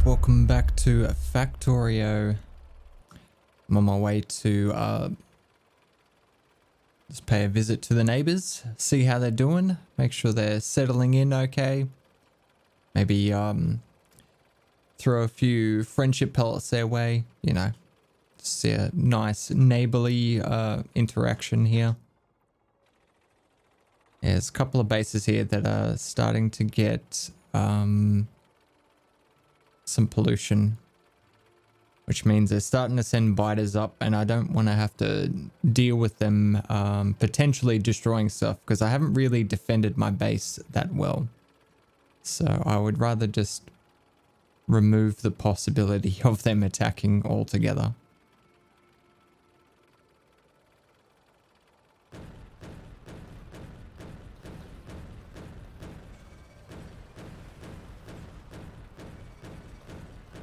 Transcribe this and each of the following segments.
guys, welcome back to Factorio. I'm on my way to just pay a visit to the neighbors, see how they're doing, make sure they're settling in okay. Maybe throw a few friendship pellets their way, you know, just a nice neighborly interaction here. Yeah, there's a couple of bases here that are starting to get some pollution, which means they're starting to send biters up, and I don't want to have to deal with them potentially destroying stuff because I haven't really defended my base that well. So I would rather just remove the possibility of them attacking altogether.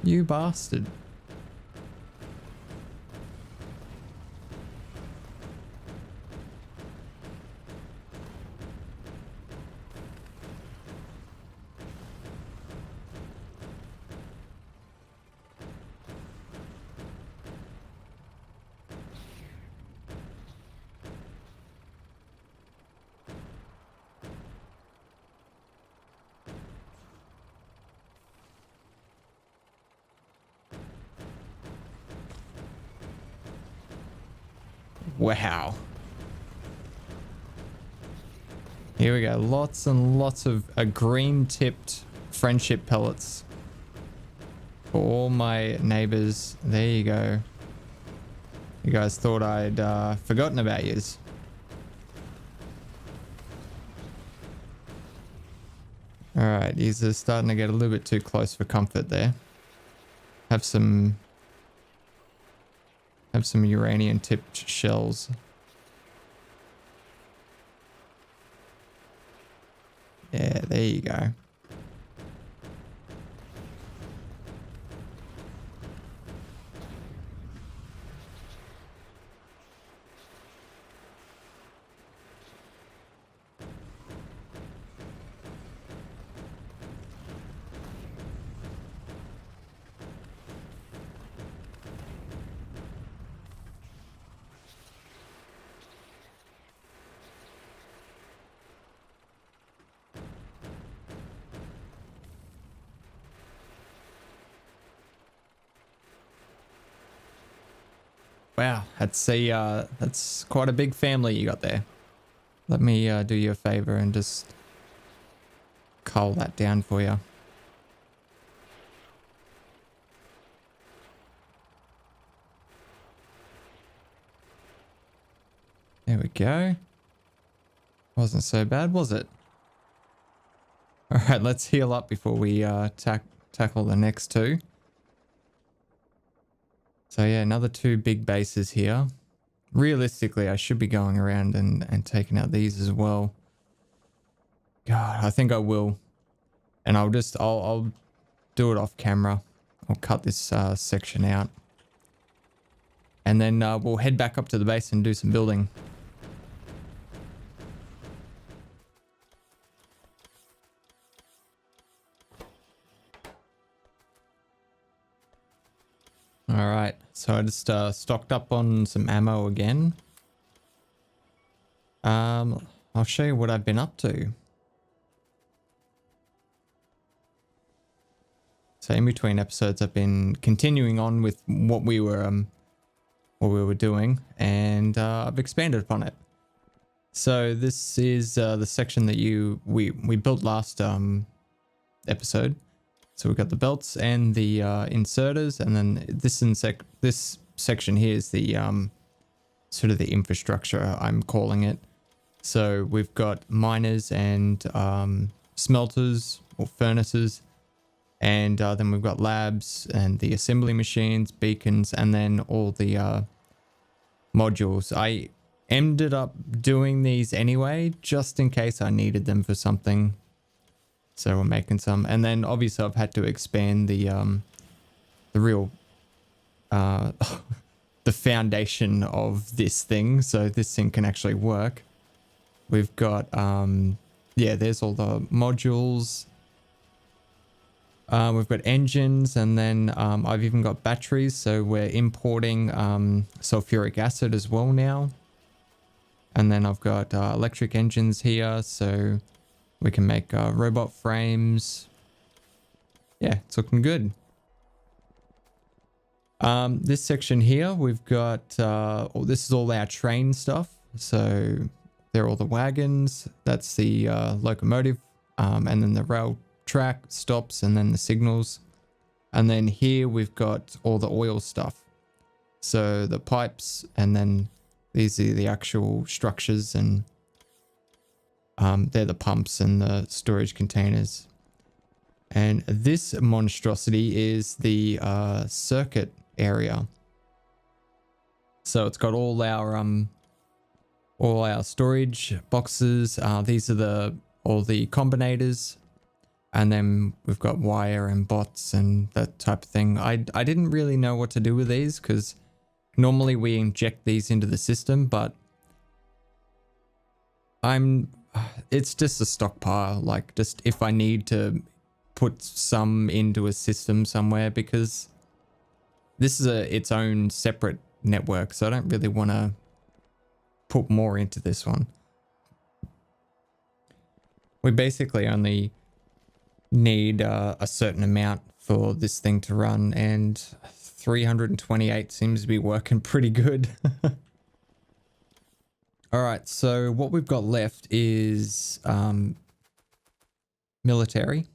You bastard. Wow. Here we go. Lots and lots of green tipped friendship pellets for all my neighbors. There you go. You guys thought I'd forgotten about yous. Alright, these are starting to get a little bit too close for comfort there. Have some uranium tipped shells. Yeah, there you go. Wow, that's quite a big family you got there. Let me do you a favor and just cull that down for you. There we go. Wasn't so bad, was it? All right, let's heal up before we tackle the next two. So yeah, another two big bases here. Realistically, I should be going around and taking out these as well. God, I think I will. And I'll do it off camera. I'll cut this section out. And then we'll head back up to the base and do some building. Alright, so I just stocked up on some ammo again. I'll show you what I've been up to. So in between episodes, I've been continuing on with what we were doing, and I've expanded upon it. So this is the section that we built last episode. So we've got the belts and the inserters, and then this section here is the sort of the infrastructure, I'm calling it. So we've got miners and smelters or furnaces, and then we've got labs and the assembly machines, beacons, and then all the modules. I ended up doing these anyway, just in case I needed them for something. So we're making some, and then obviously I've had to expand the real the foundation of this thing, so this thing can actually work. We've got yeah, there's all the modules. We've got engines, and then I've even got batteries, so we're importing sulfuric acid as well now. And then I've got electric engines here, so we can make robot frames. Yeah, it's looking good. This section here, we've got, this is all our train stuff. So they're all the wagons, that's the locomotive, and then the rail track stops, and then the signals. And then here we've got all the oil stuff. So the pipes, and then these are the actual structures, and they're the pumps and the storage containers. And this monstrosity is the circuit area. So it's got all our storage boxes. These are all the combinators. And then we've got wire and bots and that type of thing. I didn't really know what to do with these, because normally we inject these into the system, but it's just a stockpile, like just if I need to put some into a system somewhere, because this is its own separate network, so I don't really want to put more into this one. We basically only need a certain amount for this thing to run, and 328 seems to be working pretty good. All right, so what we've got left is military,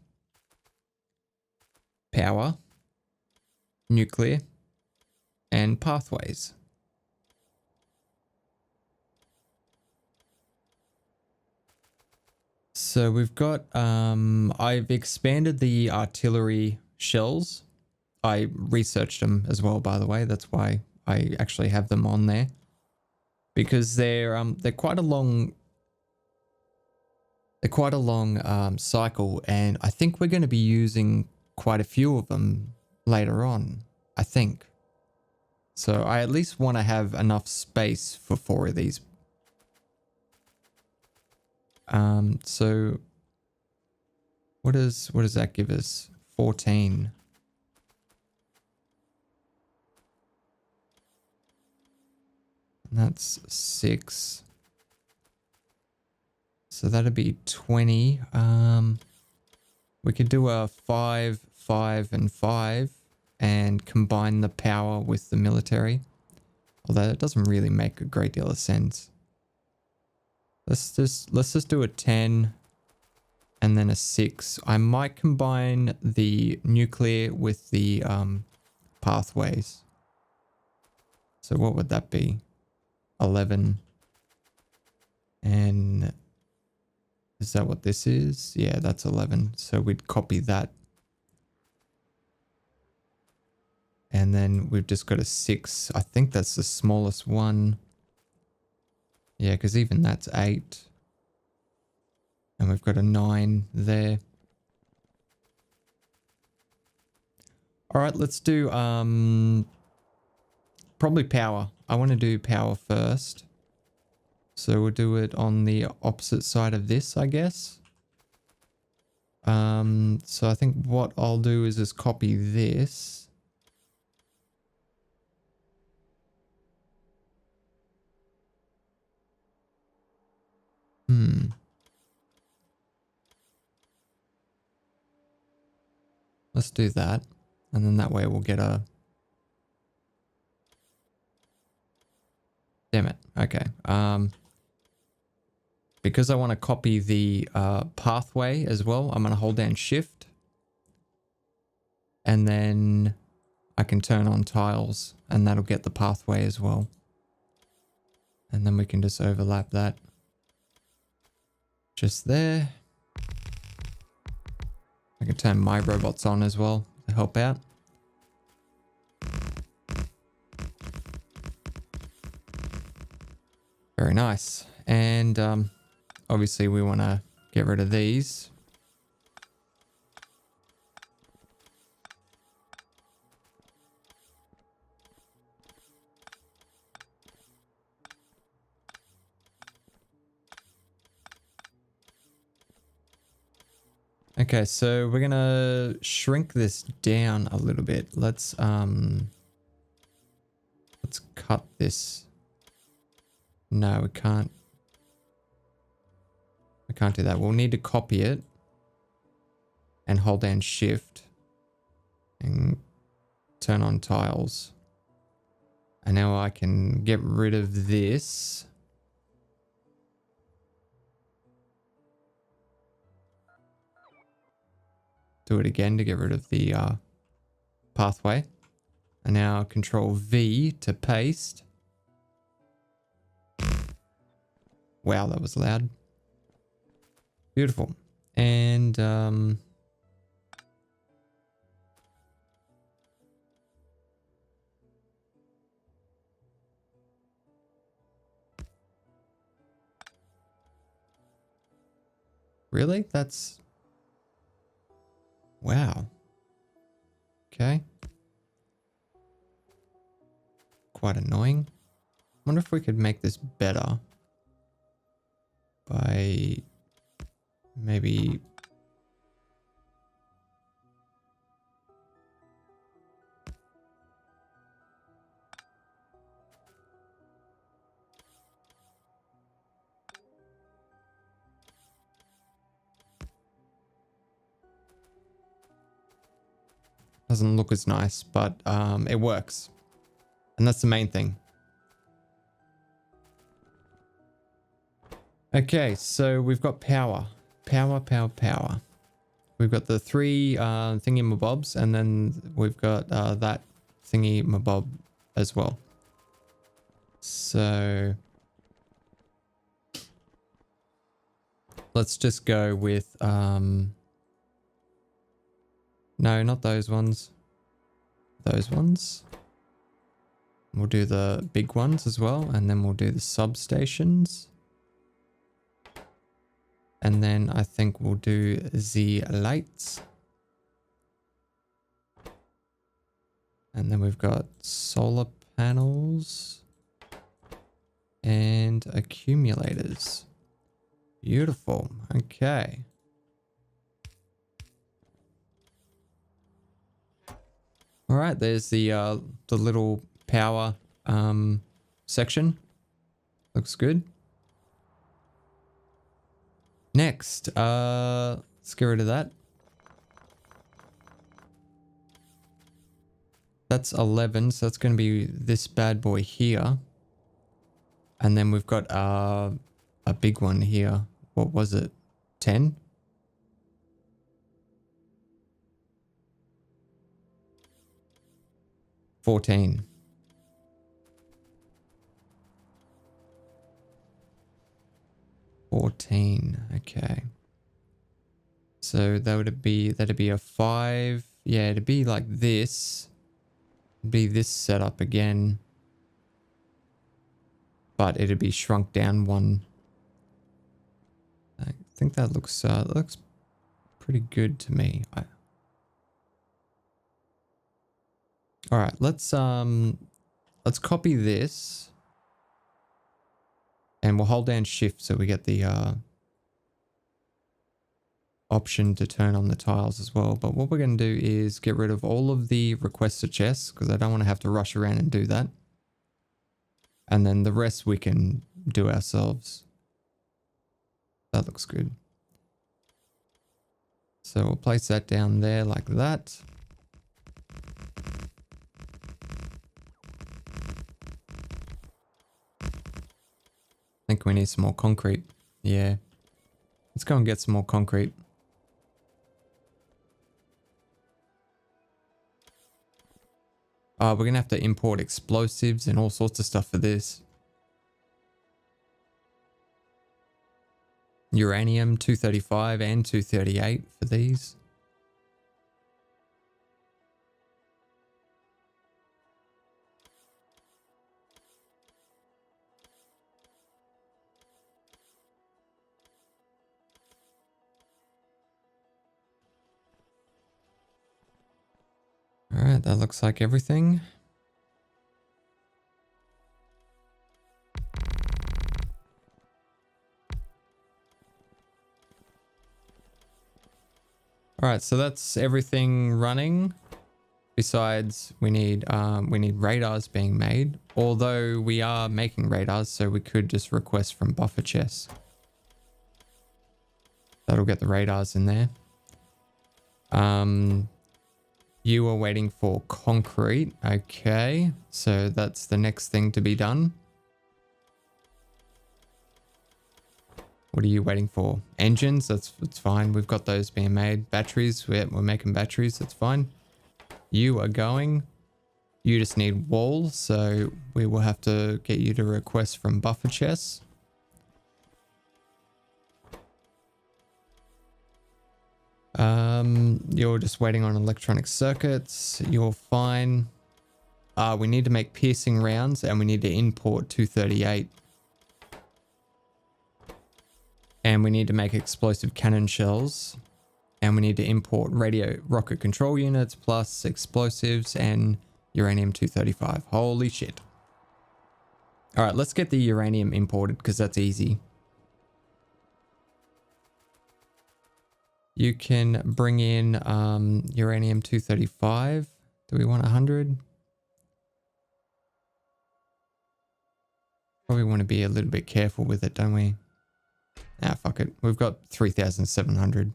power, nuclear, and pathways. So we've got, I've expanded the artillery shells. I researched them as well, by the way. That's why I actually have them on there, because they're quite a long, cycle, and I think we're going to be using quite a few of them later on, I think. So I at least want to have enough space for 4 of these. So what does that give us? 14. And that's 6. So that'd be 20. We could do a 5, 5, and 5 and combine the power with the military. Although it doesn't really make a great deal of sense. Let's just do a 10 and then a 6. I might combine the nuclear with the pathways. So what would that be? 11. And is that what this is? Yeah, that's 11. So we'd copy that. And then we've just got a 6. I think that's the smallest one. Yeah, because even that's 8. And we've got a 9 there. All right, let's do probably power. I want to do power first. So we'll do it on the opposite side of this, I guess. So I think what I'll do is just copy this. Let's do that. And then that way we'll get a... Damn it. Okay. Because I want to copy the pathway as well, I'm going to hold down shift. And then I can turn on tiles and that'll get the pathway as well. And then we can just overlap that. Just there. I can turn my robots on as well to help out. Very nice. And obviously we want to get rid of these. Okay, so we're gonna shrink this down a little bit. Let's cut this. No, we can't. We can't do that. We'll need to copy it and hold down shift and turn on tiles. And now I can get rid of this. Do it again to get rid of the pathway. And now Control V to paste. Wow, that was loud. Beautiful. And really? That's... Wow. Okay. Quite annoying. Wonder if we could make this better by maybe... Doesn't look as nice, but it works. And that's the main thing. Okay, so we've got power. Power, power, power. We've got the three thingy-mabobs, and then we've got that thingy-mabob as well. So let's just go with... No, not those ones. Those ones. We'll do the big ones as well, and then we'll do the substations. And then I think we'll do the lights. And then we've got solar panels and accumulators. Beautiful. Okay. All right, there's the little power section. Looks good. Next, let's get rid of that. That's 11, so that's going to be this bad boy here. And then we've got a big one here. What was it? 10? $14. Okay. So that'd be a 5. Yeah, it'd be like this. It'd be this setup again. But it'd be shrunk down one. I think that looks pretty good to me. All right, let's copy this. And we'll hold down shift so we get the option to turn on the tiles as well. But what we're going to do is get rid of all of the requester chests because I don't want to have to rush around and do that. And then the rest we can do ourselves. That looks good. So we'll place that down there like that. I think we need some more concrete. Yeah. Let's go and get some more concrete. We're going to have to import explosives and all sorts of stuff for this. Uranium 235 and 238 for these. All right, that looks like everything. All right, so that's everything running. Besides, we need radars being made. Although we are making radars, so we could just request from buffer chests. That'll get the radars in there. You are waiting for concrete. Okay, so that's the next thing to be done. What are you waiting for? Engines? That's fine. We've got those being made. Batteries? We're making batteries. That's fine. You are going. You just need walls, so we will have to get you to request from buffer chests. You're just waiting on electronic circuits. You're fine. We need to make piercing rounds and we need to import 238. And we need to make explosive cannon shells. And we need to import radio rocket control units plus explosives and uranium-235. Holy shit. All right, let's get the uranium imported because that's easy. You can bring in uranium-235. Do we want 100? Probably want to be a little bit careful with it, don't we? Ah, fuck it. We've got 3,700.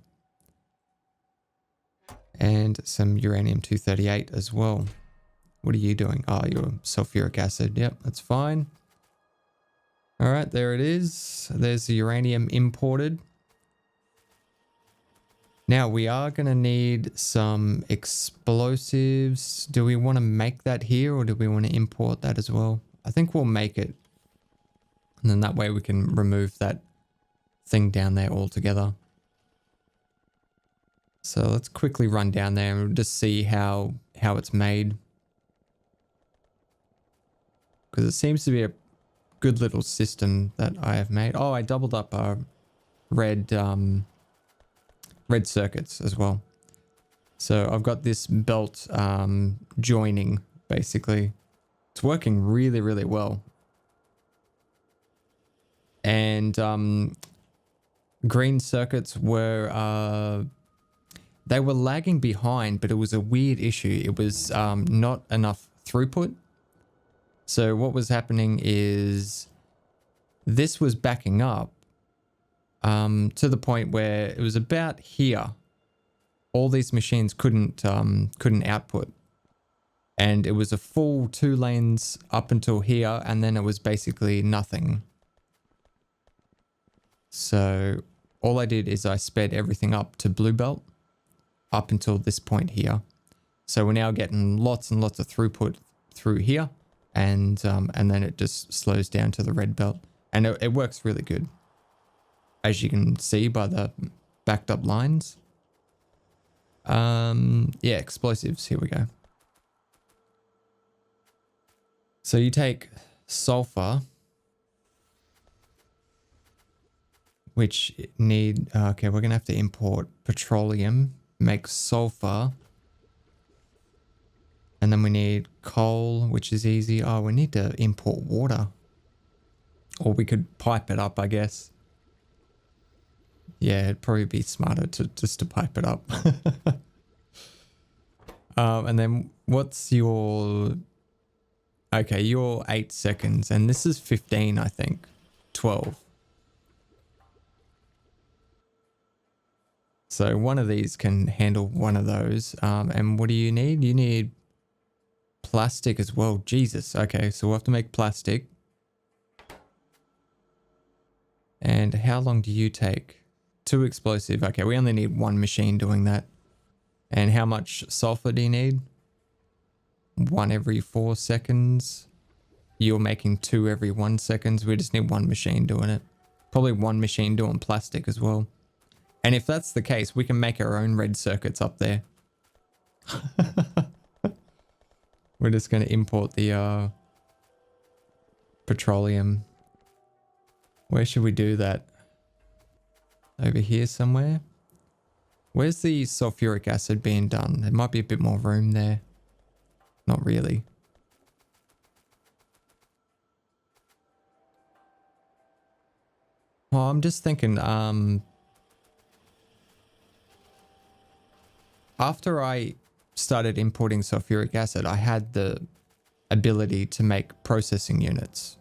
And some uranium-238 as well. What are you doing? Oh, you're sulfuric acid. Yep, that's fine. All right, there it is. There's the uranium imported. Now we are going to need some explosives. Do we want to make that here or do we want to import that as well? I think we'll make it. And then that way we can remove that thing down there altogether. So let's quickly run down there and we'll just see how it's made. Because it seems to be a good little system that I have made. Oh, I doubled up our red circuits as well. So I've got this belt joining basically. It's working really, really well. And green circuits were they were lagging behind, but it was a weird issue. It was not enough throughput. So what was happening is this was backing up to the point where it was about here. All these machines couldn't output. And it was a full 2 lanes up until here, and then it was basically nothing. So all I did is I sped everything up to blue belt up until this point here. So we're now getting lots and lots of throughput through here, and then it just slows down to the red belt, and it works really good, as you can see by the backed up lines. Yeah, explosives. Here we go. So you take sulfur, which need, okay, we're gonna have to import petroleum, make sulfur, and then we need coal, which is easy. Oh, we need to import water, or we could pipe it up, I guess. Yeah, it'd probably be smarter to just to pipe it up. And then what's your, okay, you're 8 seconds, and this is 15, I think, 12. So one of these can handle one of those. And what do you need? You need plastic as well. Jesus. Okay, so we'll have to make plastic. And how long do you take? 2 explosive. Okay, we only need 1 machine doing that. And how much sulfur do you need? 1 every 4 seconds. You're making 2 every 1 second. We just need 1 machine doing it. Probably 1 machine doing plastic as well. And if that's the case, we can make our own red circuits up there. We're just going to import the petroleum. Where should we do that? Over here somewhere? Where's the sulfuric acid being done? There might be a bit more room there. Not really. Oh, I'm just thinking, after I started importing sulfuric acid, I had the ability to make processing units.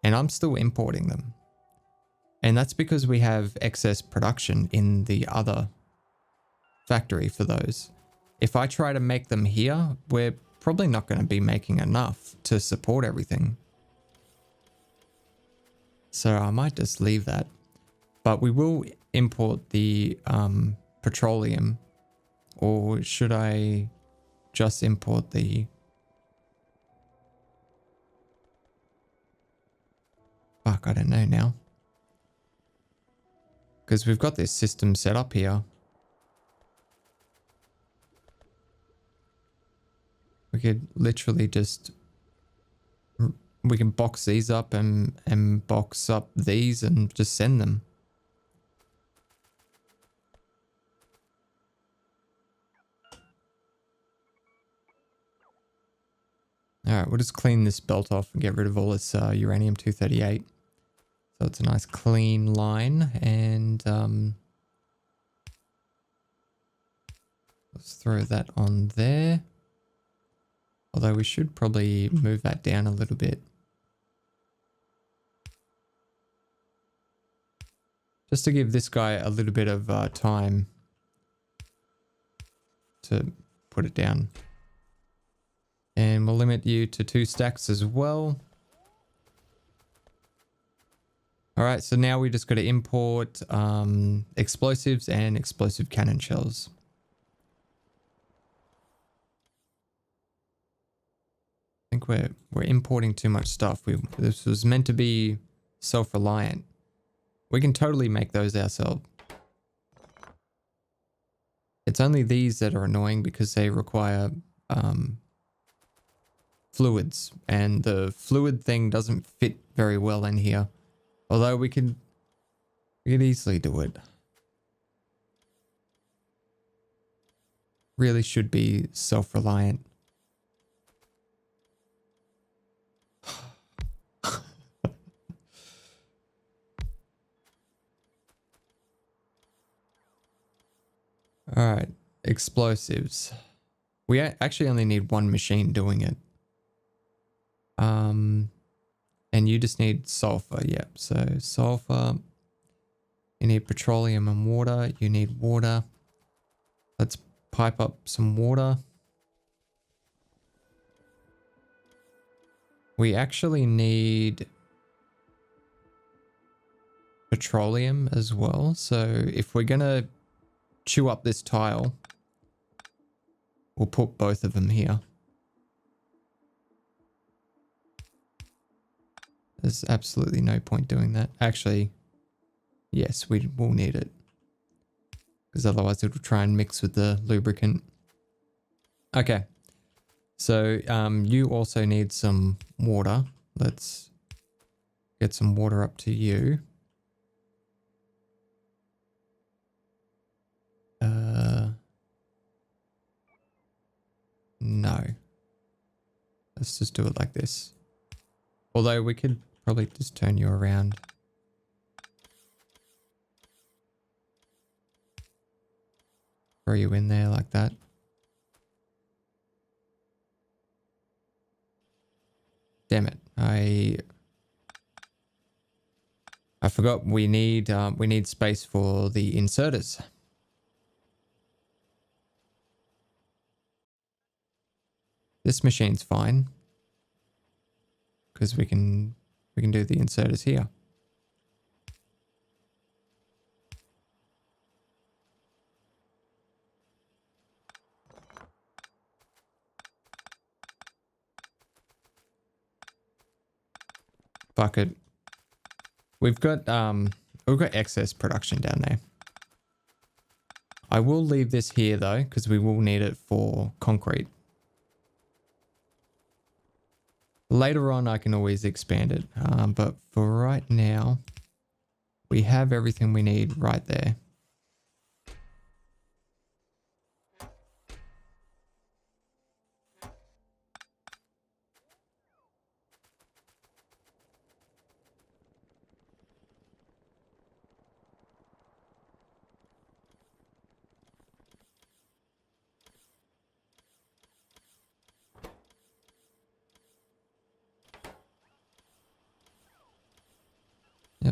And I'm still importing them. And that's because we have excess production in the other factory for those. If I try to make them here, we're probably not going to be making enough to support everything. So I might just leave that. But we will import the petroleum. Or should I just import the... Fuck, I don't know now. Because we've got this system set up here. We could literally just... We can box these up and box up these and just send them. Alright, we'll just clean this belt off and get rid of all this uranium-238. So it's a nice clean line, and let's throw that on there. Although we should probably move that down a little bit. Just to give this guy a little bit of time to put it down. And we'll limit you to 2 stacks as well. Alright, so now we just got to import explosives and explosive cannon shells. I think we're importing too much stuff. This was meant to be self-reliant. We can totally make those ourselves. It's only these that are annoying because they require fluids, and the fluid thing doesn't fit very well in here. Although we could easily do it. Really should be self-reliant. Alright, explosives. We actually only need 1 machine doing it. And you just need sulfur, yep. So sulfur, you need petroleum and water, you need water. Let's pipe up some water. We actually need petroleum as well. So if we're gonna chew up this tile, we'll put both of them here. There's absolutely no point doing that. Actually, yes, we will need it. Because otherwise it'll try and mix with the lubricant. Okay. So you also need some water. Let's get some water up to you. No. Let's just do it like this. Although we could probably just turn you around. Throw you in there like that. Damn it. I forgot we need space for the inserters. This machine's fine. Because we can do the inserters here. Fuck it. We've got excess production down there. I will leave this here though, because we will need it for concrete. Later on, I can always expand it, but for right now, we have everything we need right there.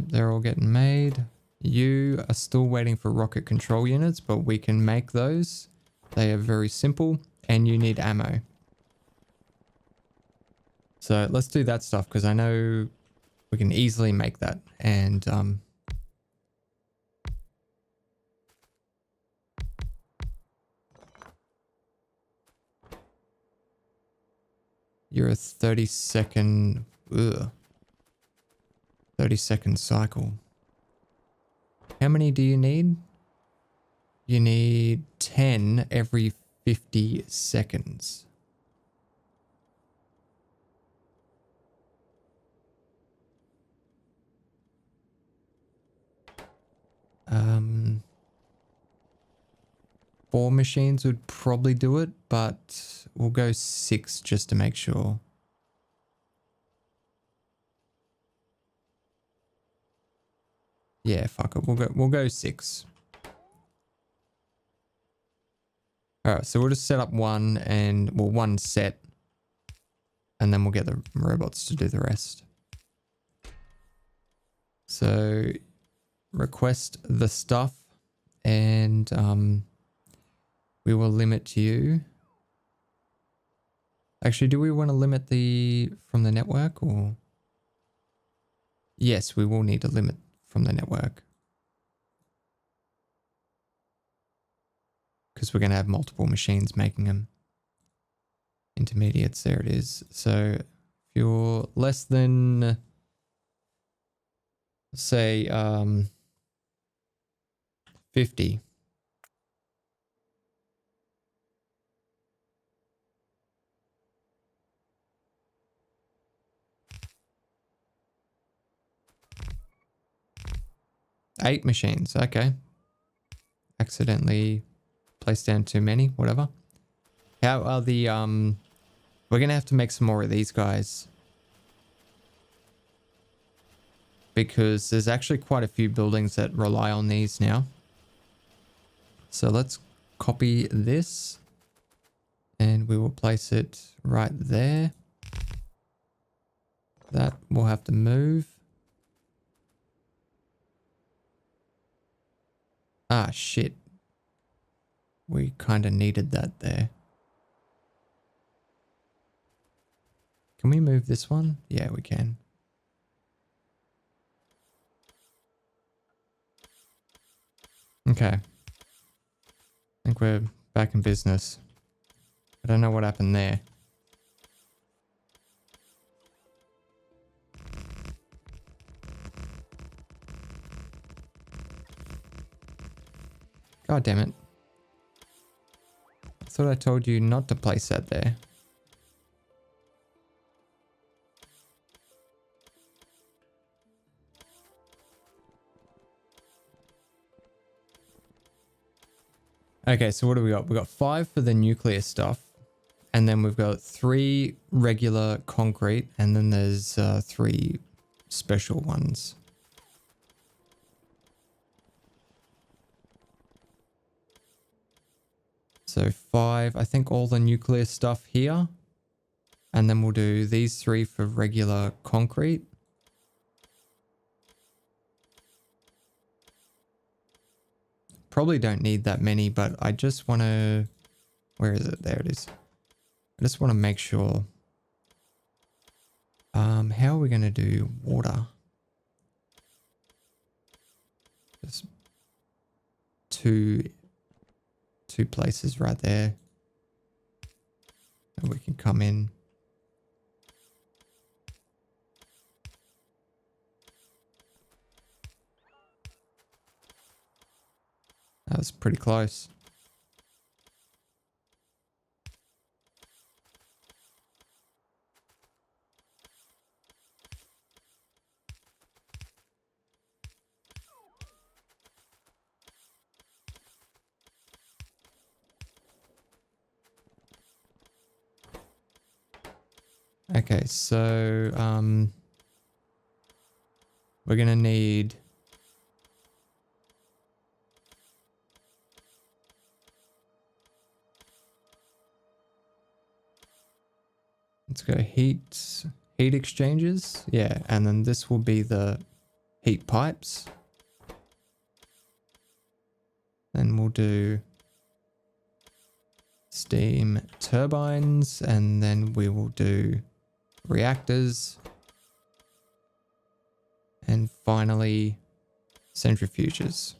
Yep, they're all getting made. You are still waiting for rocket control units, but we can make those. They are very simple, and you need ammo. So let's do that stuff, because I know we can easily make that. And you're a 30-second 30-second cycle. How many do you need? You need 10 every 50 seconds. Um, 4 machines would probably do it, but we'll go 6 just to make sure. Yeah, fuck it. We'll go 6. Alright, so we'll just set up one one set, and then we'll get the robots to do the rest. So request the stuff, and we will limit you. Actually, do we want to limit from the network, or? Yes, we will need a limit from the network, because we're going to have multiple machines making them. Intermediates, there it is. So if you're less than, say, 50. Eight machines, okay. Accidentally placed down too many, whatever. How are the, we're gonna have to make some more of these guys, because there's actually quite a few buildings that rely on these now. So let's copy this, and we will place it right there. That will have to move. Ah, shit. We kind of needed that there. Can we move this one? Yeah, we can. Okay. I think we're back in business. I don't know what happened there. God damn it. I thought I told you not to place that there. Okay, so what do we got? We got 5 for the nuclear stuff. And then we've got 3 regular concrete. And then there's 3 special ones. So 5, I think all the nuclear stuff here. And then we'll do these 3 for regular concrete. Probably don't need that many, but I just want to... Where is it? There it is. I just want to make sure. How are we going to do water? Just two places right there. And we can come in. That was pretty close. Okay, so we're gonna need let's go heat exchanges. Yeah, and then this will be the heat pipes. Then we'll do steam turbines, and then we will do reactors. And finally, centrifuges.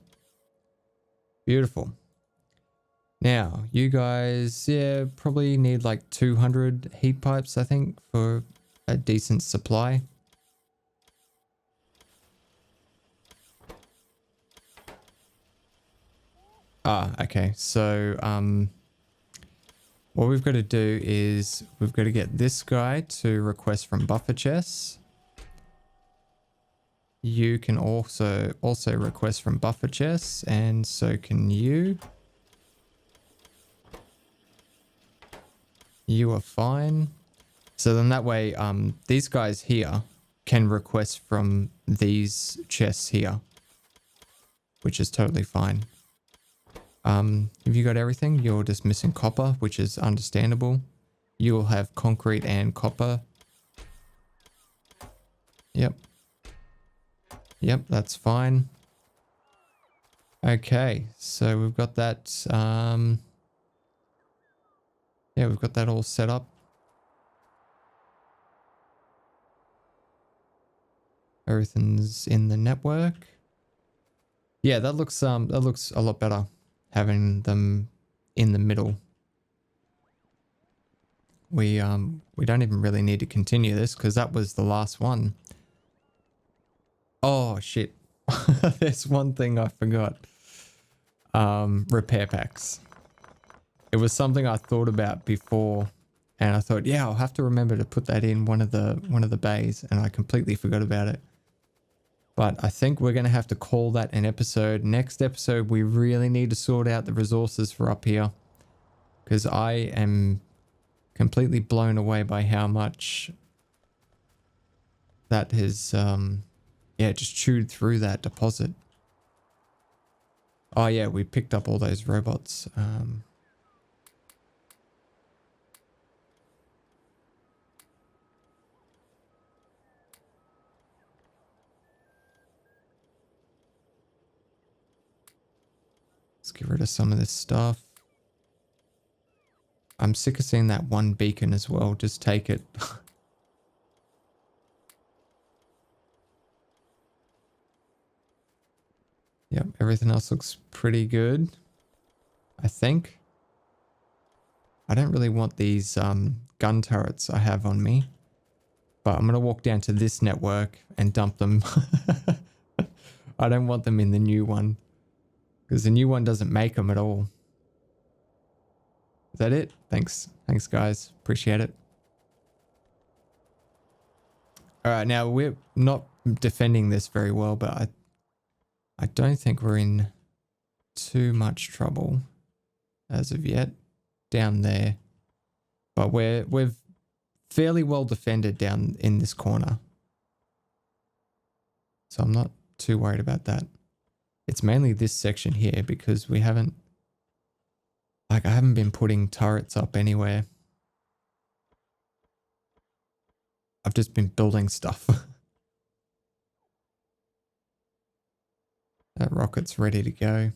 Beautiful. Now, you guys, yeah, probably need like 200 heat pipes, I think, for a decent supply. Ah, okay. So, what we've got to do is we've got to get this guy to request from buffer chests. You can also request from buffer chests, and so can you. You are fine. So then that way, these guys here can request from these chests here, which is totally fine. Have you got everything? You're just missing copper, which is understandable. You will have concrete and copper. Yep. Yep, that's fine. Okay, so we've got that. Yeah, we've got that all set up. Everything's in the network. Yeah, that looks a lot better having them in the middle. We don't even really need to continue this because that was the last one. Oh shit. There's one thing I forgot. Repair packs. It was something I thought about before, and I thought, yeah, I'll have to remember to put that in one of the bays, and I completely forgot about it. But I think we're going to have to call that an episode. Next episode, we really need to sort out the resources for up here, because I am completely blown away by how much that has, yeah, just chewed through that deposit. Oh yeah, we picked up all those robots. Let's get rid of some of this stuff. I'm sick of seeing that one beacon as well. Just take it. Yep, everything else looks pretty good, I think. I don't really want these gun turrets I have on me, but I'm going to walk down to this network and dump them. I don't want them in the new one, because the new one doesn't make them at all. Is that it? Thanks. Thanks, guys. Appreciate it. All right, now we're not defending this very well, but I don't think we're in too much trouble as of yet down there. But we're fairly well defended down in this corner. So I'm not too worried about that. It's mainly this section here because we haven't, like, I haven't been putting turrets up anywhere. I've just been building stuff. That rocket's ready to go.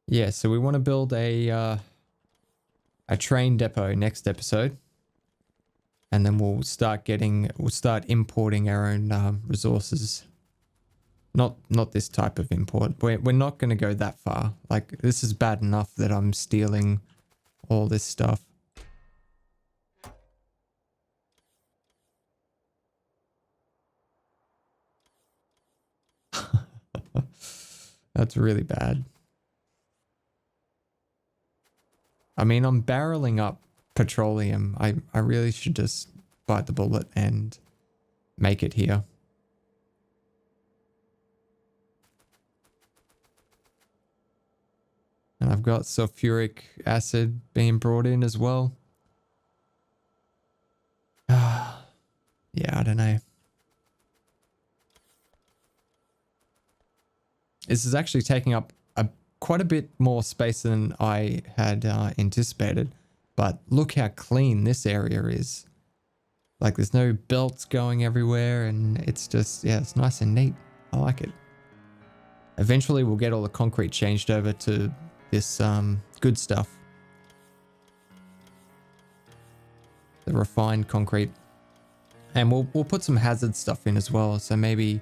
Yeah, so we want to build a train depot next episode. And then we'll start importing our own resources. Not this type of import. We're not going to go that far. Like, this is bad enough that I'm stealing all this stuff. That's really bad. I mean, I'm barreling up petroleum. I really should just bite the bullet and make it here. And I've got sulfuric acid being brought in as well. Yeah, I don't know. This is actually taking up quite a bit more space than I had anticipated. But look how clean this area is. Like there's no belts going everywhere, and it's just, yeah, it's nice and neat. I like it. Eventually we'll get all the concrete changed over to this good stuff. The refined concrete. And we'll put some hazard stuff in as well. So maybe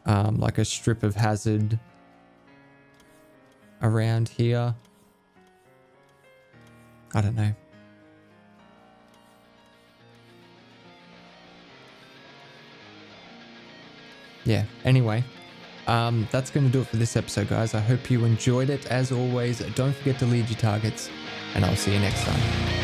like a strip of hazard around here. I don't know. Yeah, anyway, that's going to do it for this episode, guys. I hope you enjoyed it. As always, don't forget to lead your targets, and I'll see you next time.